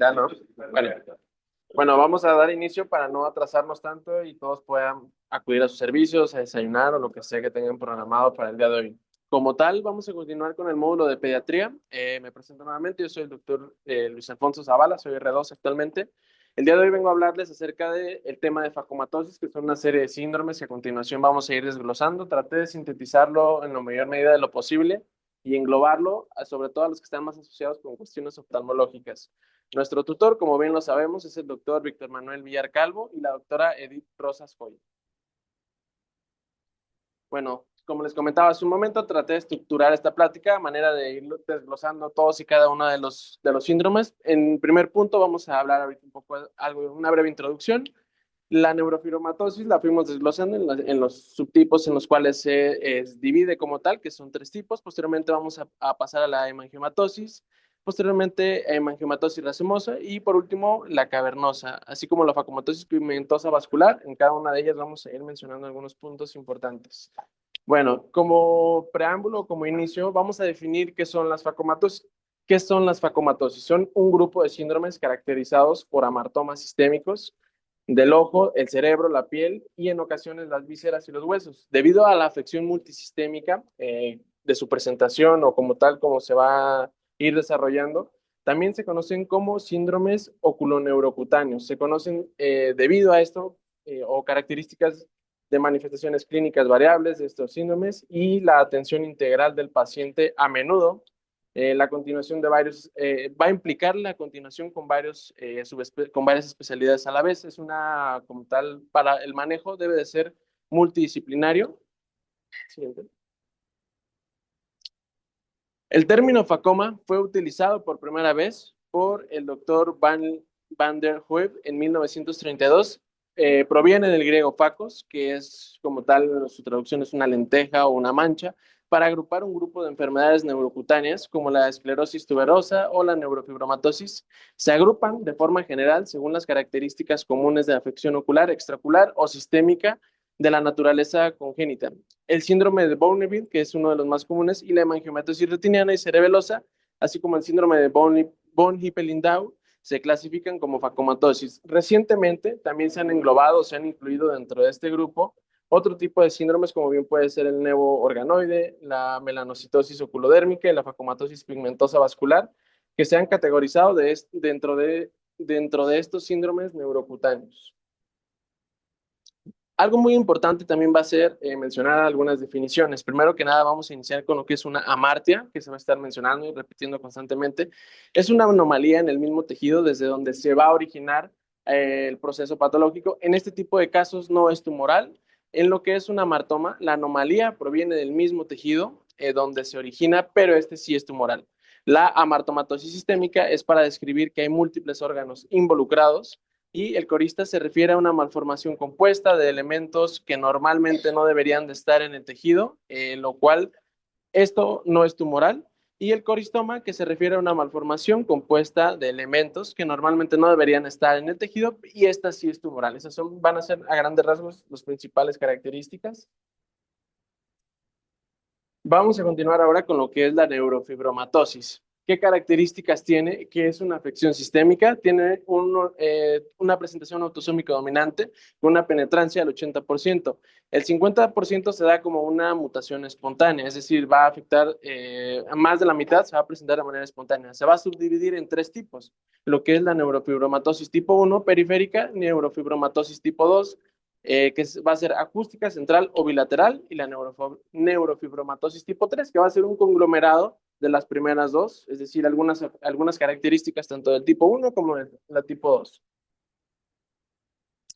Ya no. Bueno, vamos a dar inicio para no atrasarnos tanto y todos puedan acudir a sus servicios, a desayunar o lo que sea que tengan programado para el día de hoy. Como tal, vamos a continuar con el módulo de pediatría. Me presento nuevamente, yo soy el doctor Luis Alfonso Zavala, soy R2 actualmente. El día de hoy vengo a hablarles acerca del tema de facomatosis, que son una serie de síndromes que a continuación vamos a ir desglosando. Traté de sintetizarlo en la mayor medida de lo posible y englobarlo, sobre todo a los que están más asociados con cuestiones oftalmológicas. Nuestro tutor, como bien lo sabemos, es el doctor Víctor Manuel Villar Calvo y la doctora Edith Rosas Joy. Bueno, como les comentaba hace un momento, traté de estructurar esta plática a manera de ir desglosando todos y cada uno de los síndromes. En primer punto vamos a hablar ahorita un poco, una breve introducción. La neurofibromatosis la fuimos desglosando en los subtipos en los cuales se divide como tal, que son tres tipos. Posteriormente vamos a pasar a la hemangiomatosis, posteriormente hemangiomatosis racemosa y por último la cavernosa, así como la facomatosis pigmentosa vascular. En cada una de ellas vamos a ir mencionando algunos puntos importantes. Bueno, como preámbulo, como inicio, vamos a definir qué son las facomatosis. ¿Qué son las facomatosis? Son un grupo de síndromes caracterizados por amartomas sistémicos del ojo, el cerebro, la piel y en ocasiones las vísceras y los huesos. Debido a la afección multisistémica de su presentación o como tal como se va a ir desarrollando, también se conocen como síndromes oculoneurocutáneos. Se conocen debido a esto o características de manifestaciones clínicas variables de estos síndromes y la atención integral del paciente a menudo la continuación de varios, va a implicar la continuación con varias especialidades a la vez. Es una, como tal, para el manejo debe de ser multidisciplinario. Siguiente. El término facoma fue utilizado por primera vez por el doctor Van der Hoev en 1932. Proviene del griego facos, que es como tal, su traducción es una lenteja o una mancha, para agrupar un grupo de enfermedades neurocutáneas como la esclerosis tuberosa o la neurofibromatosis. Se agrupan de forma general según las características comunes de afección ocular, extraocular o sistémica de la naturaleza congénita. El síndrome de Bonneville, que es uno de los más comunes, y la hemangiomatosis retiniana y cerebelosa, así como el síndrome de von Hippel-Lindau, se clasifican como facomatosis. Recientemente también se han englobado, se han incluido dentro de este grupo otro tipo de síndromes, como bien puede ser el nevo organoide, la melanocitosis oculodérmica y la facomatosis pigmentosa vascular, que se han categorizado dentro de estos síndromes neurocutáneos. Algo muy importante también va a ser mencionar algunas definiciones. Primero que nada, vamos a iniciar con lo que es una amartia, que se va a estar mencionando y repitiendo constantemente. Es una anomalía en el mismo tejido desde donde se va a originar el proceso patológico. En este tipo de casos no es tumoral. En lo que es un amartoma, la anomalía proviene del mismo tejido donde se origina, pero este sí es tumoral. La amartomatosis sistémica es para describir que hay múltiples órganos involucrados y el corista se refiere a una malformación compuesta de elementos que normalmente no deberían de estar en el tejido, lo cual esto no es tumoral. Y el coristoma, que se refiere a una malformación compuesta de elementos que normalmente no deberían estar en el tejido, y esta sí es tumoral. Esas van a ser a grandes rasgos las principales características. Vamos a continuar ahora con lo que es la neurofibromatosis. ¿Qué características tiene? Que es una afección sistémica, tiene una presentación autosómica dominante con una penetrancia del 80%. El 50% se da como una mutación espontánea, es decir, va a afectar a más de la mitad, se va a presentar de manera espontánea. Se va a subdividir en tres tipos, lo que es la neurofibromatosis tipo 1 periférica, neurofibromatosis tipo 2 que va a ser acústica, central o bilateral, y la neurofibromatosis tipo 3 que va a ser un conglomerado de las primeras dos, es decir, algunas características tanto del tipo 1 como de la tipo 2.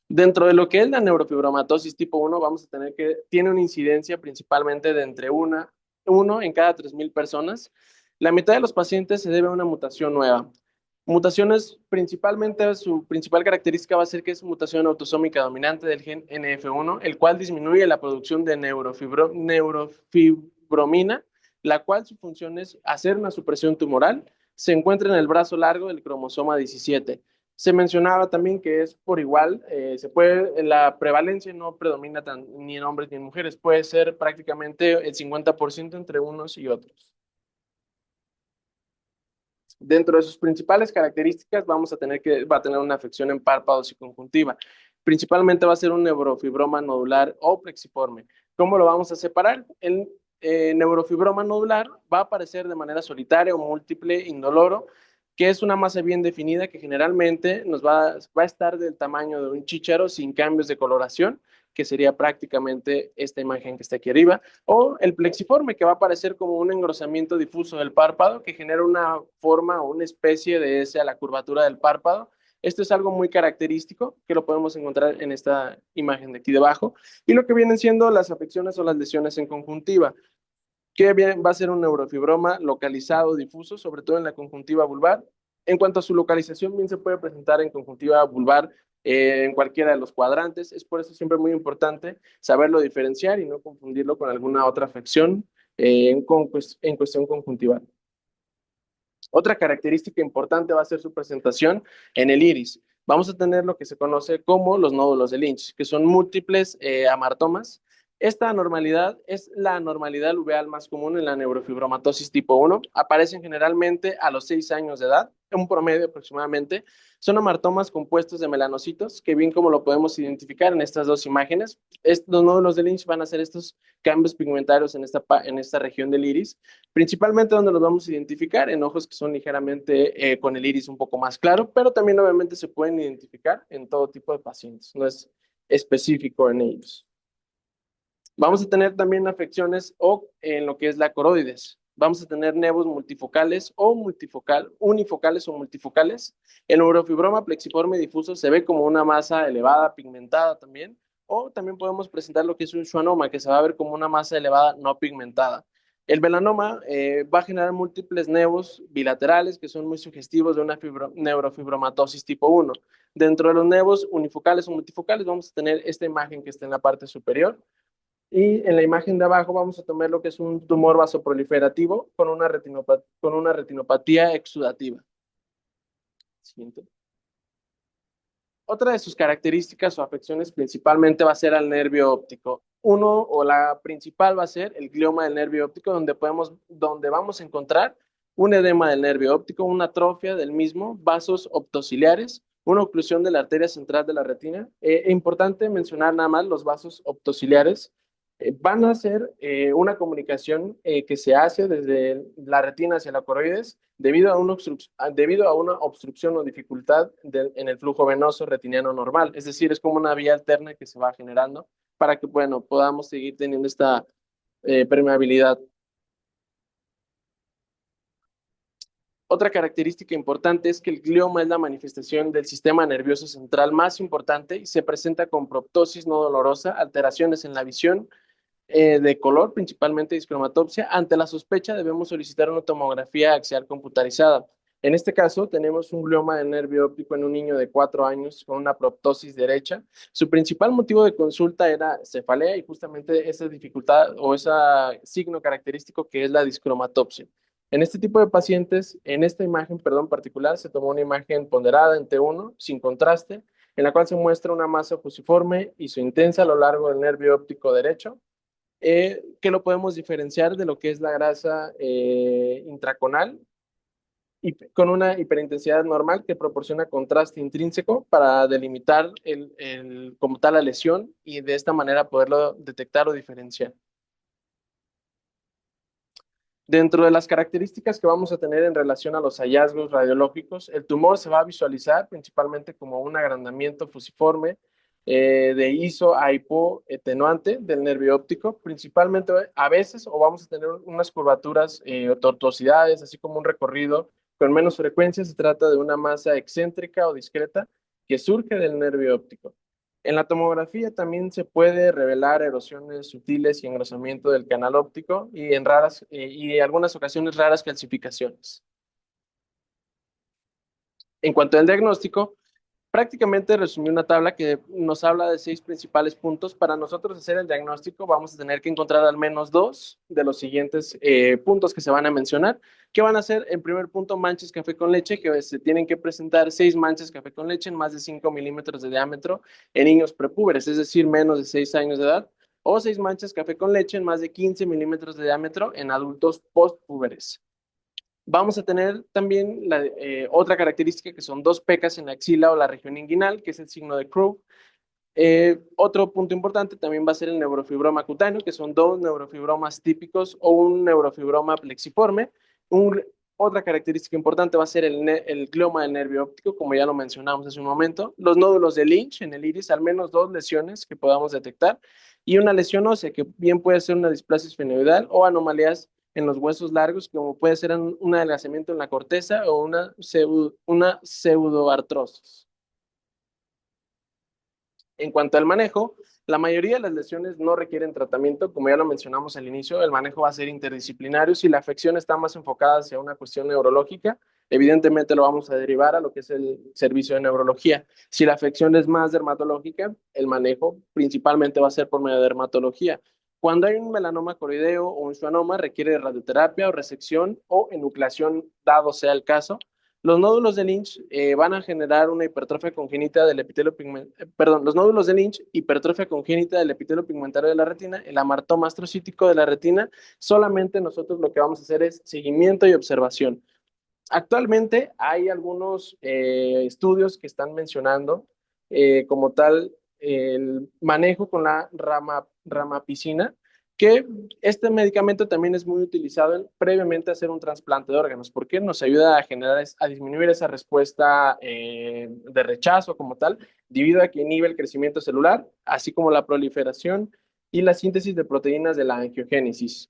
Dentro de lo que es la neurofibromatosis tipo 1, vamos a tener que tiene una incidencia principalmente de entre uno en cada 3,000 personas. La mitad de los pacientes se debe a una mutación nueva. Mutaciones, principalmente su principal característica va a ser que es mutación autosómica dominante del gen NF1, el cual disminuye la producción de neurofibromina, la cual su función es hacer una supresión tumoral. Se encuentra en el brazo largo del cromosoma 17. Se mencionaba también que es por igual, la prevalencia no predomina ni en hombres ni en mujeres, puede ser prácticamente el 50% entre unos y otros. Dentro de sus principales características va a tener una afección en párpados y conjuntiva. Principalmente va a ser un neurofibroma nodular o plexiforme. ¿Cómo lo vamos a separar? El neurofibroma nodular va a aparecer de manera solitaria o múltiple, indoloro, que es una masa bien definida que generalmente va a estar del tamaño de un chícharo sin cambios de coloración, que sería prácticamente esta imagen que está aquí arriba, o el plexiforme, que va a aparecer como un engrosamiento difuso del párpado que genera una forma o una especie de S a la curvatura del párpado. Esto es algo muy característico que lo podemos encontrar en esta imagen de aquí debajo. Y lo que vienen siendo las afecciones o las lesiones en conjuntiva, que va a ser un neurofibroma localizado, difuso, sobre todo en la conjuntiva vulvar. En cuanto a su localización, bien se puede presentar en conjuntiva vulvar en cualquiera de los cuadrantes. Es por eso siempre muy importante saberlo diferenciar y no confundirlo con alguna otra afección en cuestión conjuntiva. Otra característica importante va a ser su presentación en el iris. Vamos a tener lo que se conoce como los nódulos de Lynch, que son múltiples amartomas. Esta anormalidad es la anormalidad uveal más común en la neurofibromatosis tipo 1. Aparecen generalmente a los 6 años de edad, un promedio aproximadamente. Son amartomas compuestos de melanocitos, que bien como lo podemos identificar en estas dos imágenes. Los nódulos de Lynch van a ser estos cambios pigmentarios en esta región del iris. Principalmente donde los vamos a identificar en ojos que son ligeramente con el iris un poco más claro, pero también obviamente se pueden identificar en todo tipo de pacientes, no es específico en ellos. Vamos a tener también afecciones o en lo que es la coroides. Vamos a tener nevos multifocales o unifocales o multifocales. El neurofibroma plexiforme difuso se ve como una masa elevada, pigmentada también, o también podemos presentar lo que es un schwannoma, que se va a ver como una masa elevada no pigmentada. El melanoma va a generar múltiples nevos bilaterales que son muy sugestivos de una neurofibromatosis tipo 1. Dentro de los nevos unifocales o multifocales vamos a tener esta imagen que está en la parte superior, y en la imagen de abajo vamos a tomar lo que es un tumor vasoproliferativo con una retinopatía exudativa. Siguiente. Otra de sus características o afecciones principalmente va a ser al nervio óptico. Uno o la principal va a ser el glioma del nervio óptico, donde vamos a encontrar un edema del nervio óptico, una atrofia del mismo, vasos optociliares, una oclusión de la arteria central de la retina. Es importante mencionar nada más los vasos optociliares. Van a ser una comunicación que se hace desde la retina hacia la coroides debido a una obstrucción o dificultad en el flujo venoso retiniano normal. Es decir, es como una vía alterna que se va generando para que, bueno, podamos seguir teniendo esta permeabilidad. Otra característica importante es que el glioma es la manifestación del sistema nervioso central más importante y se presenta con proptosis no dolorosa, alteraciones en la visión, de color, principalmente discromatopsia. Ante la sospecha debemos solicitar una tomografía axial computarizada. En este caso tenemos un glioma de nervio óptico en un niño de 4 años con una proptosis derecha. Su principal motivo de consulta era cefalea y justamente esa dificultad o ese signo característico que es la discromatopsia. En este tipo de pacientes, en esta imagen, perdón, particular, se tomó una imagen ponderada en T1, sin contraste, en la cual se muestra una masa fusiforme y su intensa a lo largo del nervio óptico derecho, que lo podemos diferenciar de lo que es la grasa intraconal y con una hiperintensidad normal que proporciona contraste intrínseco para delimitar como tal la lesión y de esta manera poderlo detectar o diferenciar. Dentro de las características que vamos a tener en relación a los hallazgos radiológicos, el tumor se va a visualizar principalmente como un agrandamiento fusiforme de iso a hipotenuante del nervio óptico, principalmente a veces, o vamos a tener unas curvaturas o tortuosidades, así como un recorrido con menos frecuencia. Se trata de una masa excéntrica o discreta que surge del nervio óptico. En la tomografía también se puede revelar erosiones sutiles y engrosamiento del canal óptico y en algunas ocasiones raras calcificaciones. En cuanto al diagnóstico, prácticamente resumí una tabla que nos habla de 6 principales puntos. Para nosotros hacer el diagnóstico vamos a tener que encontrar al menos 2 de los siguientes puntos que se van a mencionar, que van a ser, en primer punto, manchas café con leche, que se tienen que presentar 6 manchas café con leche en más de 5 milímetros de diámetro en niños prepúberes, es decir, menos de 6 años de edad, o 6 manchas café con leche en más de 15 milímetros de diámetro en adultos postpúberes. Vamos a tener también otra característica que son dos pecas en la axila o la región inguinal, que es el signo de Crowe. Otro punto importante también va a ser el neurofibroma cutáneo, que son dos neurofibromas típicos o un neurofibroma plexiforme. Un, Otra característica importante va a ser el glioma del nervio óptico, como ya lo mencionamos hace un momento. Los nódulos de Lynch en el iris, al menos dos lesiones que podamos detectar, y una lesión ósea, que bien puede ser una displasia esfenoidal o anomalías en los huesos largos, como puede ser un adelgazamiento en la corteza o una pseudoartrosis. En cuanto al manejo, la mayoría de las lesiones no requieren tratamiento, como ya lo mencionamos al inicio, el manejo va a ser interdisciplinario. Si la afección está más enfocada hacia una cuestión neurológica, evidentemente lo vamos a derivar a lo que es el servicio de neurología. Si la afección es más dermatológica, el manejo principalmente va a ser por medio de dermatología. Cuando hay un melanoma coroideo o un schwannoma, requiere de radioterapia o resección o enucleación, dado sea el caso. Los nódulos de Lynch van a generar una hipertrofia congénita del epitelio pigmentario, perdón, los nódulos de Lynch, hipertrofia congénita del epitelio pigmentario de la retina, el amartoma astrocítico de la retina. Solamente nosotros lo que vamos a hacer es seguimiento y observación. Actualmente hay algunos estudios que están mencionando como tal el manejo con la ramapicina, que este medicamento también es muy utilizado previamente a hacer un trasplante de órganos, porque nos ayuda a generar, a disminuir esa respuesta de rechazo como tal, debido a que inhibe el crecimiento celular, así como la proliferación y la síntesis de proteínas de la angiogénesis.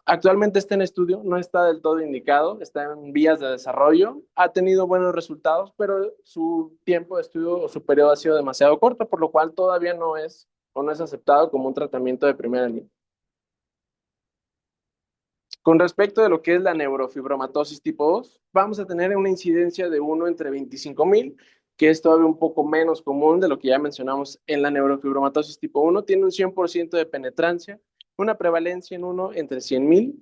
Actualmente está en estudio, no está del todo indicado, está en vías de desarrollo, ha tenido buenos resultados, pero su tiempo de estudio o su periodo ha sido demasiado corto, por lo cual todavía no es o no es aceptado como un tratamiento de primera línea. Con respecto de lo que es la neurofibromatosis tipo 2, vamos a tener una incidencia de 1 entre 25,000, que es todavía un poco menos común de lo que ya mencionamos en la neurofibromatosis tipo 1. Tiene un 100% de penetrancia, una prevalencia en 1 entre 100,000.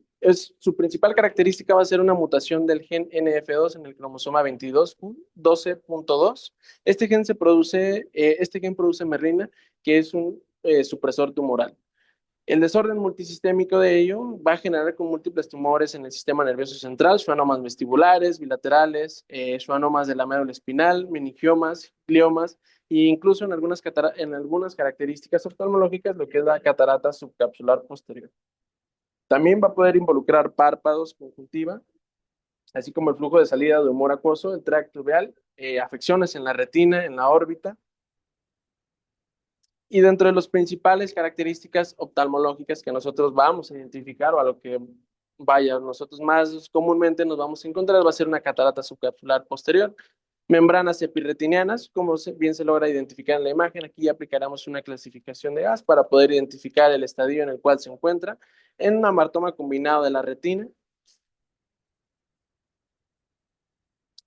Su principal característica va a ser una mutación del gen NF2 en el cromosoma 22, 12.2. Este gen produce merlina, que es un supresor tumoral. El desorden multisistémico de ello va a generar con múltiples tumores en el sistema nervioso central, schwannomas vestibulares, bilaterales, schwannomas de la médula espinal, meningiomas, gliomas e incluso en algunas características oftalmológicas, lo que es la catarata subcapsular posterior. También va a poder involucrar párpados, conjuntiva, así como el flujo de salida de humor acuoso, el tracto uveal, afecciones en la retina, en la órbita. Y dentro de las principales características oftalmológicas que nosotros vamos a identificar o a lo que vaya, nosotros más comúnmente nos vamos a encontrar va a ser una catarata subcapsular posterior, membranas epirretinianas, como bien se logra identificar en la imagen. Aquí aplicaremos una clasificación de gas para poder identificar el estadio en el cual se encuentra, en un amartoma combinado de la retina.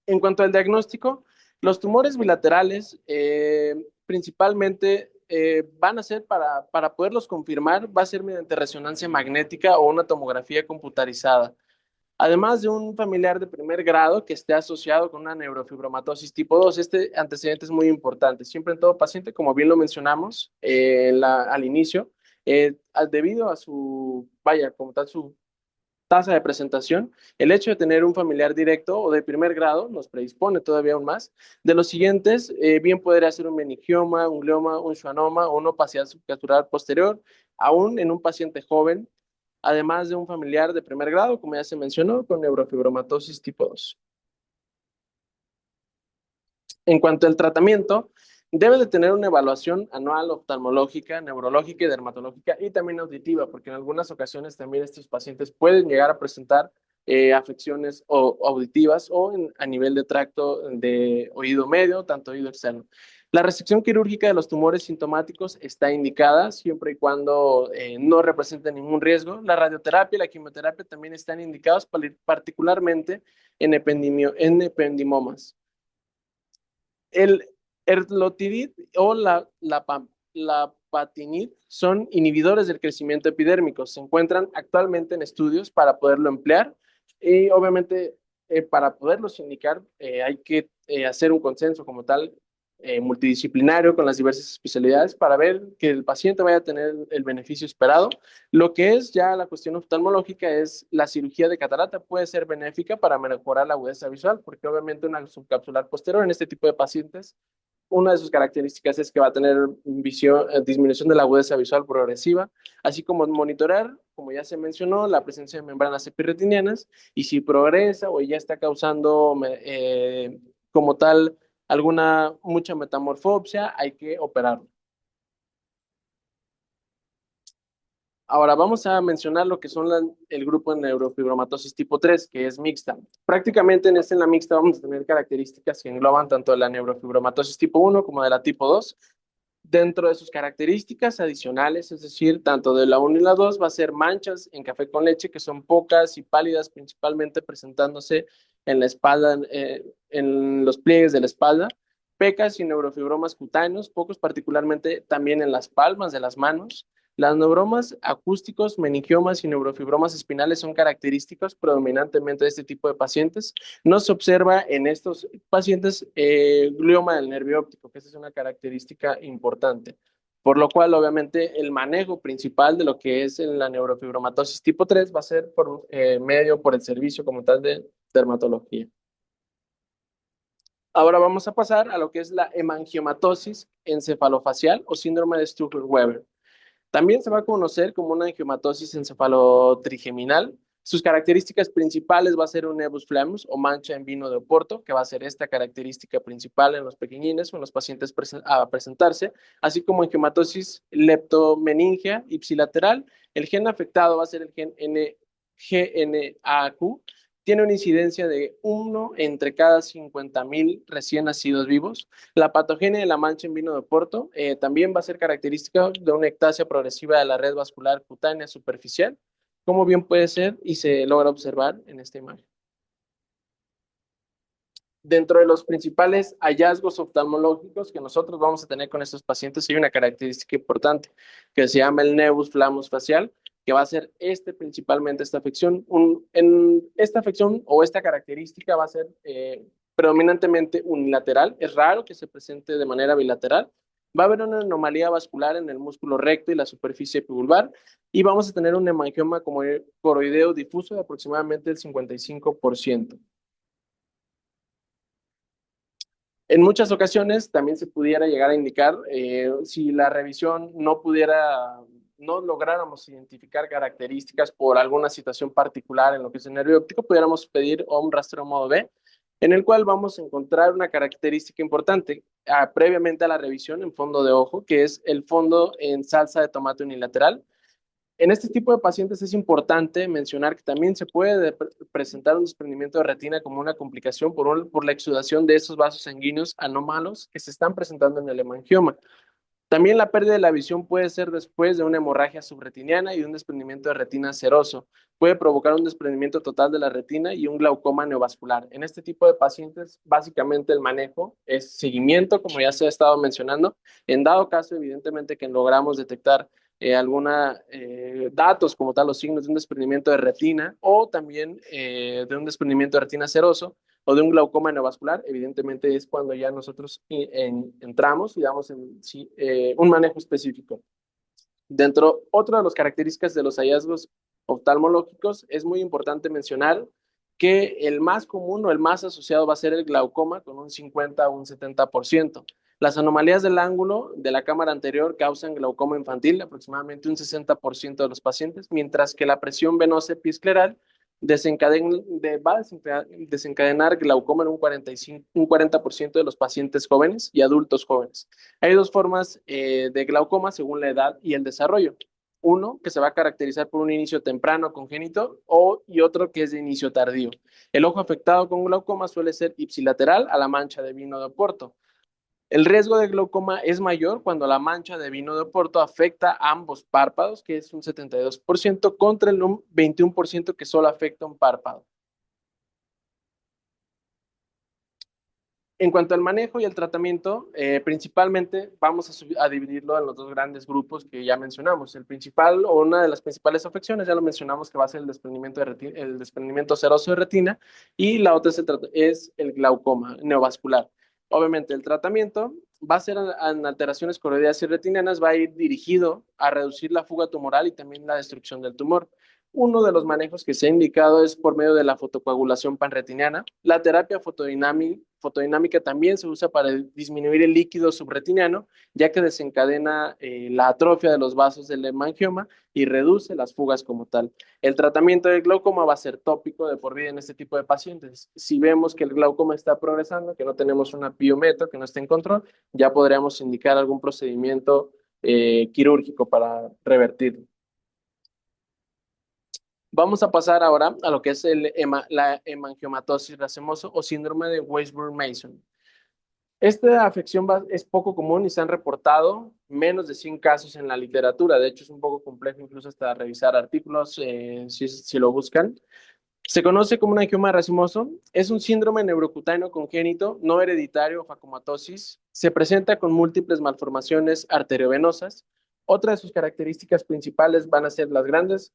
En cuanto al diagnóstico, los tumores bilaterales principalmente van a ser para poderlos confirmar, va a ser mediante resonancia magnética o una tomografía computarizada. Además de un familiar de primer grado que esté asociado con una neurofibromatosis tipo 2, este antecedente es muy importante. Siempre en todo paciente, como bien lo mencionamos al inicio, debido a como tal, su tasa de presentación, el hecho de tener un familiar directo o de primer grado nos predispone todavía aún más. De los siguientes, bien podría ser un meningioma, un glioma, un schwannoma o una opacidad subcapsular posterior, aún en un paciente joven, además de un familiar de primer grado, como ya se mencionó, con neurofibromatosis tipo 2. En cuanto al tratamiento, debe de tener una evaluación anual oftalmológica, neurológica y dermatológica y también auditiva, porque en algunas ocasiones también estos pacientes pueden llegar a presentar afecciones auditivas o a nivel de tracto de oído medio, tanto oído externo. La resección quirúrgica de los tumores sintomáticos está indicada siempre y cuando no represente ningún riesgo. La radioterapia y la quimioterapia también están indicados particularmente en ependimomas. El erlotinib o la patinib son inhibidores del crecimiento epidérmico. Se encuentran actualmente en estudios para poderlo emplear y obviamente para poderlos indicar hay que hacer un consenso como tal multidisciplinario con las diversas especialidades para ver que el paciente vaya a tener el beneficio esperado. Lo que es ya la cuestión oftalmológica es la cirugía de catarata puede ser benéfica para mejorar la agudeza visual, porque obviamente una subcapsular posterior en este tipo de pacientes, una de sus características es que va a tener disminución de la agudeza visual progresiva, así como monitorar, como ya se mencionó, la presencia de membranas epirretinianas y si progresa o ya está causando como tal alguna mucha metamorfopsia, hay que operarlo. Ahora vamos a mencionar lo que son el grupo de neurofibromatosis tipo 3, que es mixta. Prácticamente en la mixta vamos a tener características que engloban tanto de la neurofibromatosis tipo 1 como de la tipo 2. Dentro de sus características adicionales, es decir, tanto de la 1 y la 2, va a ser manchas en café con leche que son pocas y pálidas, principalmente presentándose en la espalda, en los pliegues de la espalda, pecas y neurofibromas cutáneos, pocos particularmente también en las palmas de las manos. Las neuromas acústicos, meningiomas y neurofibromas espinales son característicos predominantemente de este tipo de pacientes. No se observa en estos pacientes glioma del nervio óptico, que esa es una característica importante. Por lo cual, obviamente, el manejo principal de lo que es en la neurofibromatosis tipo 3 va a ser por medio, por el servicio como tal de dermatología. Ahora vamos a pasar a lo que es la hemangiomatosis encefalofacial o síndrome de Stuhlberg-Weber. También se va a conocer como una angiomatosis encefalotrigeminal. Sus características principales va a ser un nevus flammus o mancha en vino de Oporto, que va a ser esta característica principal en los pequeñines o en los pacientes a presentarse, así como angiomatosis leptomeningia ipsilateral. El gen afectado va a ser el gen GNAQ. Tiene una incidencia de 1 entre cada 50,000 recién nacidos vivos. La patogenia de la mancha en vino de Oporto también va a ser característica de una ectasia progresiva de la red vascular cutánea superficial, como bien puede ser y se logra observar en esta imagen. Dentro de los principales hallazgos oftalmológicos que nosotros vamos a tener con estos pacientes, hay una característica importante que se llama el nevus flammus facial, que va a ser principalmente esta afección. En esta afección o esta característica va a ser predominantemente unilateral. Es raro que se presente de manera bilateral. Va a haber una anomalía vascular en el músculo recto y la superficie epivulvar y vamos a tener un hemangioma como coroideo difuso de aproximadamente el 55%. En muchas ocasiones también se pudiera llegar a indicar si la revisión no lográramos identificar características por alguna situación particular en lo que es el nervio óptico, pudiéramos pedir un rastreo modo B, en el cual vamos a encontrar una característica importante previamente a la revisión en fondo de ojo, que es el fondo en salsa de tomate unilateral. En este tipo de pacientes es importante mencionar que también se puede presentar un desprendimiento de retina como una complicación por la exudación de esos vasos sanguíneos anómalos que se están presentando en el hemangioma. También la pérdida de la visión puede ser después de una hemorragia subretiniana y un desprendimiento de retina seroso. Puede provocar un desprendimiento total de la retina y un glaucoma neovascular. En este tipo de pacientes, básicamente el manejo es seguimiento, como ya se ha estado mencionando. En dado caso, evidentemente, que logramos detectar datos como tal, los signos de un desprendimiento de retina o también de un desprendimiento de retina seroso o de un glaucoma neovascular, evidentemente es cuando ya nosotros entramos y damos un manejo específico. Otra de las características de los hallazgos oftalmológicos, es muy importante mencionar que el más común o el más asociado va a ser el glaucoma con un 50 o un 70%. Las anomalías del ángulo de la cámara anterior causan glaucoma infantil, aproximadamente un 60% de los pacientes, mientras que la presión venosa episcleral va a desencadenar glaucoma en un 40% de los pacientes jóvenes y adultos jóvenes. Hay dos formas de glaucoma según la edad y el desarrollo. Uno que se va a caracterizar por un inicio temprano congénito y otro que es de inicio tardío. El ojo afectado con glaucoma suele ser ipsilateral a la mancha de vino de Oporto. El riesgo de glaucoma es mayor cuando la mancha de vino de Oporto afecta a ambos párpados, que es un 72%, contra el 21% que solo afecta un párpado. En cuanto al manejo y el tratamiento, principalmente vamos a dividirlo en los dos grandes grupos que ya mencionamos. El principal o una de las principales afecciones, ya lo mencionamos, que va a ser el desprendimiento seroso de retina, y la otra es el glaucoma neovascular. Obviamente el tratamiento va a ser en alteraciones coroideas y retinianas, va a ir dirigido a reducir la fuga tumoral y también la destrucción del tumor. Uno de los manejos que se ha indicado es por medio de la fotocoagulación panretiniana. La terapia fotodinámica también se usa para disminuir el líquido subretiniano, ya que desencadena la atrofia de los vasos del hemangioma y reduce las fugas como tal. El tratamiento del glaucoma va a ser tópico de por vida en este tipo de pacientes. Si vemos que el glaucoma está progresando, que no tenemos una piometro, que no está en control, ya podríamos indicar algún procedimiento quirúrgico para revertirlo. Vamos a pasar ahora a lo que es la hemangiomatosis racemosa o síndrome de Weisburd-Mason. Esta afección es poco común y se han reportado menos de 100 casos en la literatura. De hecho, es un poco complejo incluso hasta revisar artículos si lo buscan. Se conoce como un angioma racemoso. Es un síndrome neurocutáneo congénito, no hereditario o facomatosis. Se presenta con múltiples malformaciones arteriovenosas. Otra de sus características principales van a ser las grandes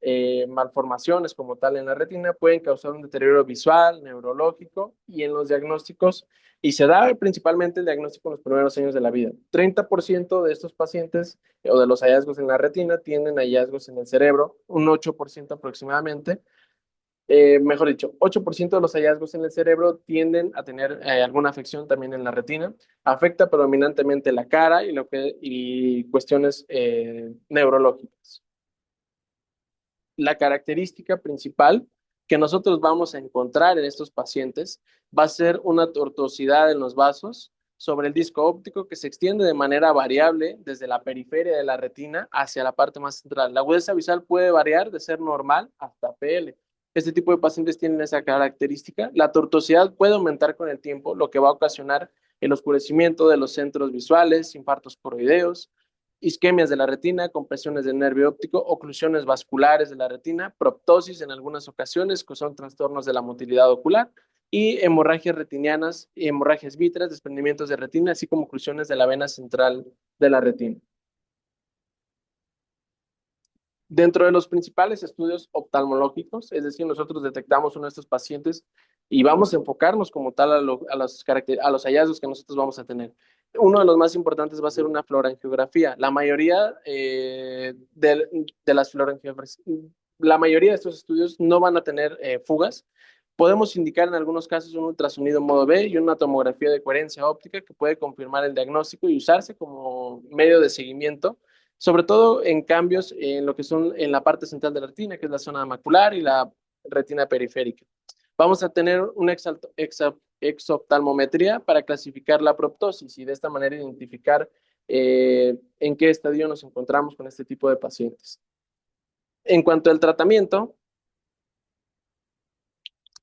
malformaciones como tal en la retina. Pueden causar un deterioro visual, neurológico y en los diagnósticos. Y se da principalmente el diagnóstico en los primeros años de la vida. 30% de estos pacientes o de los hallazgos en la retina tienen hallazgos en el cerebro, un 8% aproximadamente. Mejor dicho, 8% de los hallazgos en el cerebro tienden a tener alguna afección también en la retina. Afecta predominantemente la cara y cuestiones neurológicas. La característica principal que nosotros vamos a encontrar en estos pacientes va a ser una tortuosidad en los vasos sobre el disco óptico que se extiende de manera variable desde la periferia de la retina hacia la parte más central. La agudeza visual puede variar de ser normal hasta PL. Este tipo de pacientes tienen esa característica. La tortuosidad puede aumentar con el tiempo, lo que va a ocasionar el oscurecimiento de los centros visuales, infartos coroideos, isquemias de la retina, compresiones del nervio óptico, oclusiones vasculares de la retina, proptosis en algunas ocasiones, que son trastornos de la motilidad ocular, y hemorragias retinianas, hemorragias vítreas, desprendimientos de retina, así como oclusiones de la vena central de la retina. Dentro de los principales estudios oftalmológicos, es decir, nosotros detectamos uno de estos pacientes y vamos a enfocarnos como tal a los hallazgos que nosotros vamos a tener. Uno de los más importantes va a ser una fluorangiografía. La mayoría de las fluorangiografías, la mayoría de estos estudios no van a tener fugas. Podemos indicar en algunos casos un ultrasonido modo B y una tomografía de coherencia óptica que puede confirmar el diagnóstico y usarse como medio de seguimiento, sobre todo en cambios en lo que son en la parte central de la retina, que es la zona macular y la retina periférica. Vamos a tener una exoftalmometría para clasificar la proptosis y de esta manera identificar en qué estadio nos encontramos con este tipo de pacientes. En cuanto al tratamiento,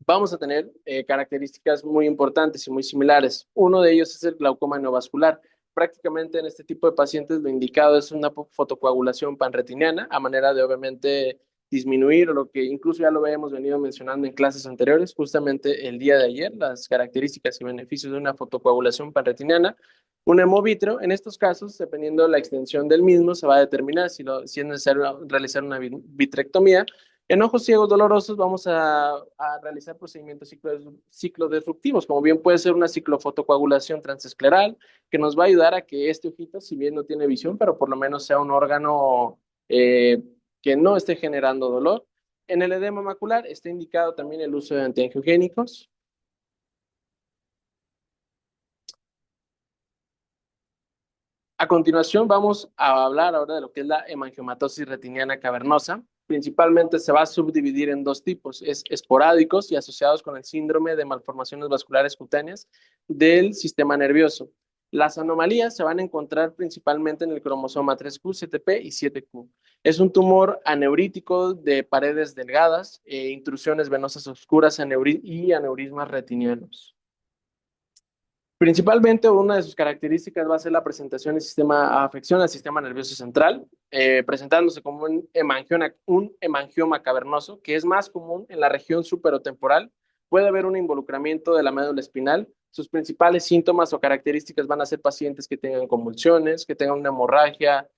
vamos a tener características muy importantes y muy similares. Uno de ellos es el glaucoma neovascular. Prácticamente en este tipo de pacientes lo indicado es una fotocoagulación panretiniana a manera de obviamente disminuir lo que incluso ya lo habíamos venido mencionando en clases anteriores, justamente el día de ayer, las características y beneficios de una fotocoagulación panretiniana. Un hemovitrio, en estos casos, dependiendo de la extensión del mismo, se va a determinar si es necesario realizar una vitrectomía. En ojos ciegos dolorosos vamos a realizar procedimientos ciclodisruptivos, como bien puede ser una ciclofotocoagulación transescleral, que nos va a ayudar a que este ojito, si bien no tiene visión, pero por lo menos sea un órgano que no esté generando dolor. En el edema macular está indicado también el uso de antiangiogénicos. A continuación vamos a hablar ahora de lo que es la hemangiomatosis retiniana cavernosa. Principalmente se va a subdividir en dos tipos, es esporádicos y asociados con el síndrome de malformaciones vasculares cutáneas del sistema nervioso. Las anomalías se van a encontrar principalmente en el cromosoma 3Q, 7P y 7Q. Es un tumor aneurítico de paredes delgadas, intrusiones venosas oscuras y aneurismas retinianos. Principalmente una de sus características va a ser la presentación afección al sistema nervioso central, presentándose como un hemangioma cavernoso, que es más común en la región superotemporal. Puede haber un involucramiento de la médula espinal. Sus principales síntomas o características van a ser pacientes que tengan convulsiones, que tengan una hemorragia,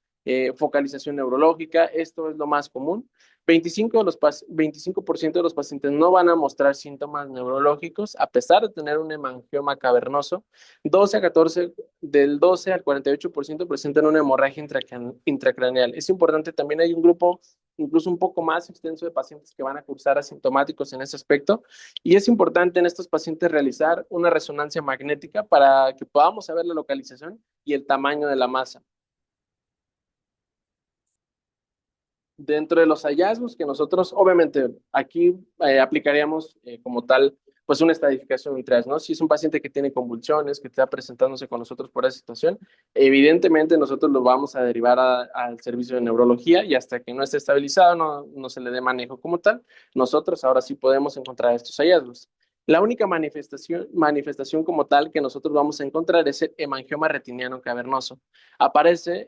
focalización neurológica. Esto es lo más común. 25% de los pacientes no van a mostrar síntomas neurológicos a pesar de tener un hemangioma cavernoso. 12 al 48% presentan una hemorragia intracraneal. Es importante, también hay un grupo incluso un poco más extenso de pacientes que van a cursar asintomáticos en ese aspecto, y es importante en estos pacientes realizar una resonancia magnética para que podamos saber la localización y el tamaño de la masa. Dentro de los hallazgos que nosotros, obviamente, aquí aplicaríamos como tal, pues una estadificación UTRAS, ¿no? Si es un paciente que tiene convulsiones, que está presentándose con nosotros por esa situación, evidentemente nosotros lo vamos a derivar al servicio de neurología, y hasta que no esté estabilizado, no se le dé manejo como tal, nosotros ahora sí podemos encontrar estos hallazgos. La única manifestación como tal que nosotros vamos a encontrar es el hemangioma retiniano cavernoso. Aparece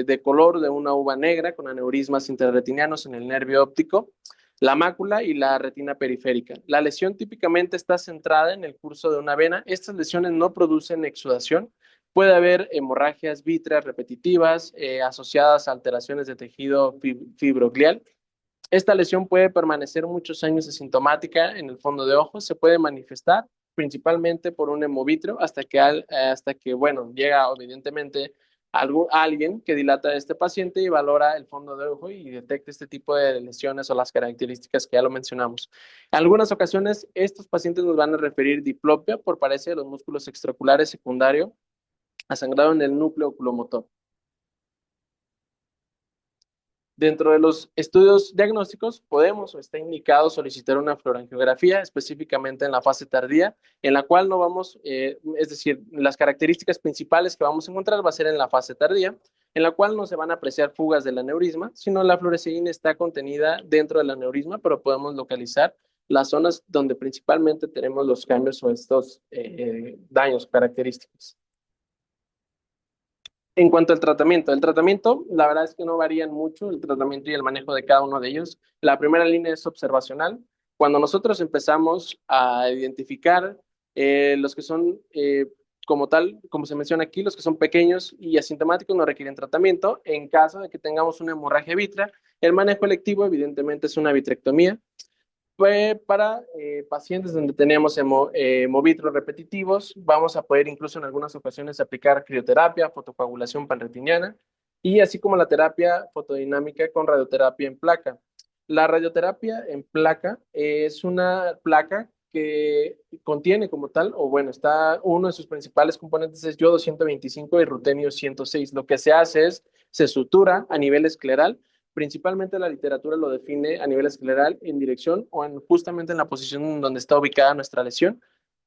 de color de una uva negra con aneurismas intrarretinianos en el nervio óptico, la mácula y la retina periférica. La lesión típicamente está centrada en el curso de una vena. Estas lesiones no producen exudación. Puede haber hemorragias vítreas repetitivas asociadas a alteraciones de tejido fibroglial. Esta lesión puede permanecer muchos años asintomática en el fondo de ojo. Se puede manifestar principalmente por un hemovitrio hasta que, bueno, llega evidentemente alguien que dilata a este paciente y valora el fondo de ojo y detecta este tipo de lesiones o las características que ya lo mencionamos. En algunas ocasiones, estos pacientes nos van a referir diplopia por pareja de los músculos extraoculares secundario a sangrado en el núcleo oculomotor. Dentro de los estudios diagnósticos, podemos o está indicado solicitar una fluorangiografía, específicamente en la fase tardía, en la cual no vamos, es decir, las características principales que vamos a encontrar va a ser en la fase tardía, en la cual no se van a apreciar fugas del aneurisma, sino la fluoresceína está contenida dentro del aneurisma, pero podemos localizar las zonas donde principalmente tenemos los cambios o estos daños característicos. En cuanto al tratamiento, la verdad es que no varían mucho el tratamiento y el manejo de cada uno de ellos. La primera línea es observacional. Cuando nosotros empezamos a identificar los que son, como tal, como se menciona aquí, los que son pequeños y asintomáticos no requieren tratamiento. En caso de que tengamos una hemorragia vítrea, el manejo electivo evidentemente es una vitrectomía. Para pacientes donde tenemos hemovitros repetitivos, vamos a poder incluso en algunas ocasiones aplicar crioterapia, fotocoagulación panretiniana y así como la terapia fotodinámica con radioterapia en placa. La radioterapia en placa es una placa que contiene como tal, o bueno, uno de sus principales componentes es yodo 125 y rutenio 106. Lo que se hace es, se sutura a nivel escleral. Principalmente la literatura lo define a nivel escleral en dirección o justamente en la posición donde está ubicada nuestra lesión.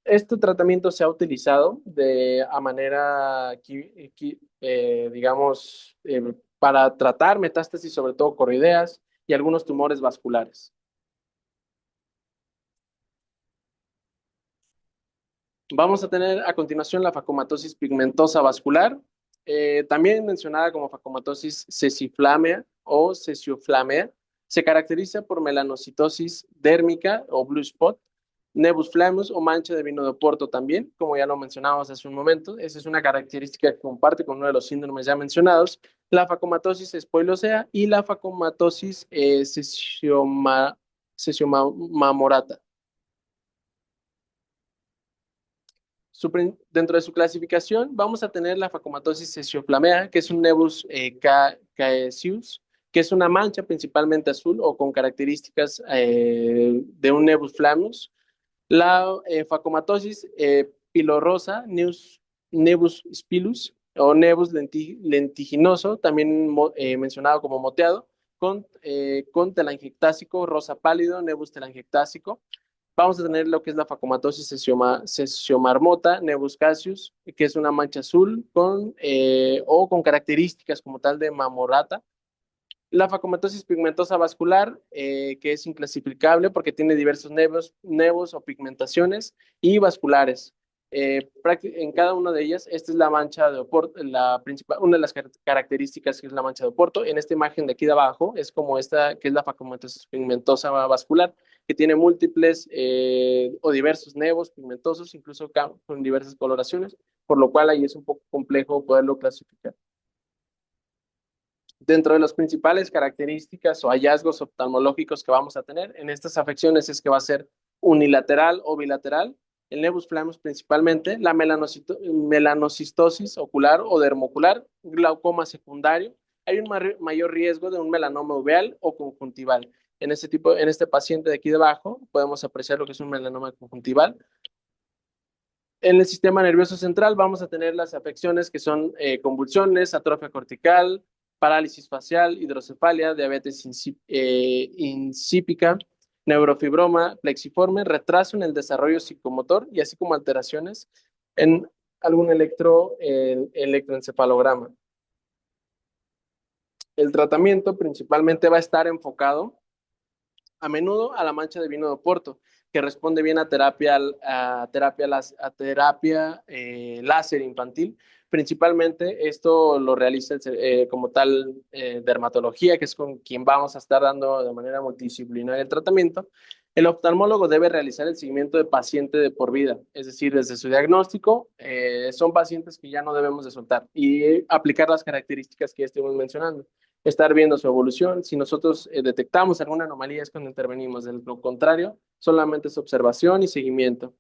Este tratamiento se ha utilizado a manera, digamos, para tratar metástasis, sobre todo coroideas y algunos tumores vasculares. Vamos a tener a continuación la facomatosis pigmentosa vascular, también mencionada como facomatosis ceciflamea o cecioflamea. Se caracteriza por melanocitosis dérmica o blue spot, nevus flammus o mancha de vino de Oporto también, como ya lo mencionábamos hace un momento. Esa es una característica que comparte con uno de los síndromes ya mencionados, la facomatosis espoilosea y la facomatosis ceciomamorata. Dentro de su clasificación vamos a tener la facomatosis cecioflamea, que es un nevus caesius, que es una mancha principalmente azul o con características de un nevus flammus. La facomatosis pilorosa, nevus spilus o nevus lentiginoso, también mencionado como moteado, con telangiectásico rosa pálido, nevus telangiectásico. Vamos a tener lo que es la facomatosis sesiomarmota, nevus caesius, que es una mancha azul o con características como tal de mamorata. La facomatosis pigmentosa vascular, que es inclasificable porque tiene diversos nevos o pigmentaciones y vasculares. En cada una de ellas, esta es la mancha de Oporto, una de las características que es la mancha de Oporto. En esta imagen de aquí de abajo es como esta, que es la facomatosis pigmentosa vascular, que tiene múltiples o diversos nevos pigmentosos, incluso con diversas coloraciones, por lo cual ahí es un poco complejo poderlo clasificar. Dentro de las principales características o hallazgos oftalmológicos que vamos a tener en estas afecciones es que va a ser unilateral o bilateral, el nevus flammus principalmente, la melanocistosis ocular o dermocular, glaucoma secundario. Hay un mayor riesgo de un melanoma uveal o conjuntival. En este paciente de aquí debajo, podemos apreciar lo que es un melanoma conjuntival. En el sistema nervioso central vamos a tener las afecciones que son convulsiones, atrofia cortical, parálisis facial, hidrocefalia, diabetes insípica, neurofibroma, plexiforme, retraso en el desarrollo psicomotor y así como alteraciones en algún electroencefalograma. El tratamiento principalmente va a estar enfocado a menudo a la mancha de vino de Oporto, que responde bien a terapia láser infantil. Principalmente esto lo realiza como tal dermatología, que es con quien vamos a estar dando de manera multidisciplinaria el tratamiento. El oftalmólogo debe realizar el seguimiento de paciente de por vida, es decir, desde su diagnóstico, son pacientes que ya no debemos de soltar y aplicar las características que ya estuvimos mencionando, estar viendo su evolución. Si nosotros detectamos alguna anomalía es cuando intervenimos. De lo contrario, solamente es observación y seguimiento.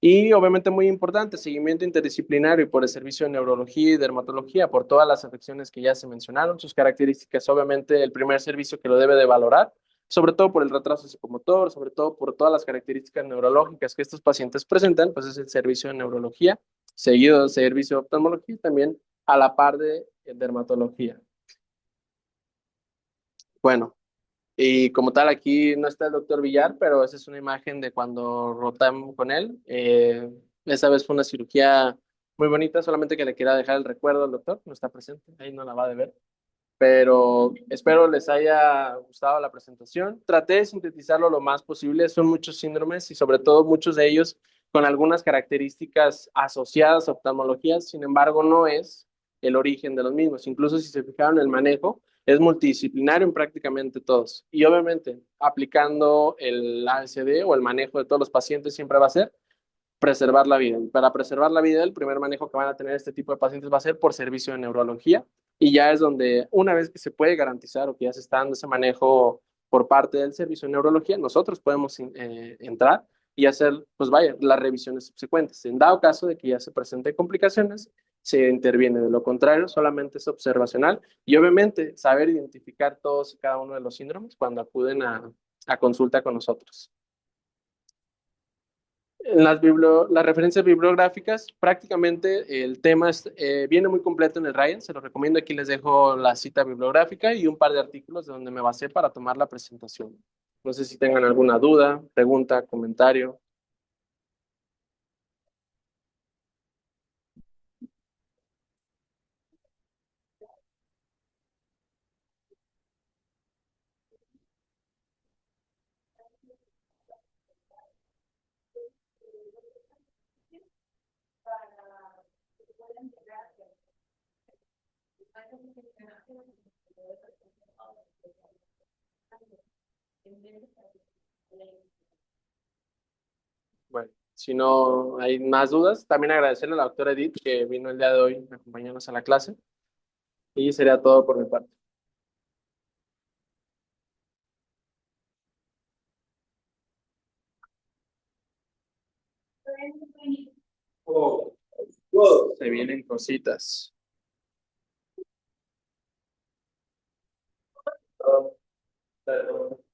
Y obviamente muy importante, seguimiento interdisciplinario y por el servicio de neurología y dermatología, por todas las afecciones que ya se mencionaron, sus características, obviamente el primer servicio que lo debe de valorar, sobre todo por el retraso psicomotor, sobre todo por todas las características neurológicas que estos pacientes presentan, pues es el servicio de neurología, seguido del servicio de oftalmología y también a la par de dermatología. Bueno, y como tal, aquí no está el doctor Villar, pero esa es una imagen de cuando rotamos con él. Esa vez fue una cirugía muy bonita, solamente que le quería dejar el recuerdo al doctor, no está presente, ahí no la va a ver. Pero espero les haya gustado la presentación. Traté de sintetizarlo lo más posible, son muchos síndromes y sobre todo muchos de ellos con algunas características asociadas a oftalmología, sin embargo, no es el origen de los mismos. Incluso si se fijaron, el manejo es multidisciplinario en prácticamente todos. Y obviamente, aplicando el ASD o el manejo de todos los pacientes siempre va a ser preservar la vida. Y para preservar la vida, el primer manejo que van a tener este tipo de pacientes va a ser por servicio de neurología. Y ya es donde, una vez que se puede garantizar o que ya se está dando ese manejo por parte del servicio de neurología, nosotros podemos entrar y hacer, pues vaya, las revisiones subsecuentes. En dado caso de que ya se presenten complicaciones, se interviene. De lo contrario, solamente es observacional y obviamente saber identificar todos y cada uno de los síndromes cuando acuden a consulta con nosotros. En las referencias bibliográficas, prácticamente el tema viene muy completo en el Ryan, se lo recomiendo. Aquí les dejo la cita bibliográfica y un par de artículos de donde me basé para tomar la presentación. No sé si tengan alguna duda, pregunta, comentario. Bueno, si no hay más dudas, también agradecerle a la doctora Edith que vino el día de hoy a acompañarnos a la clase y sería todo por mi parte. Se vienen cositas.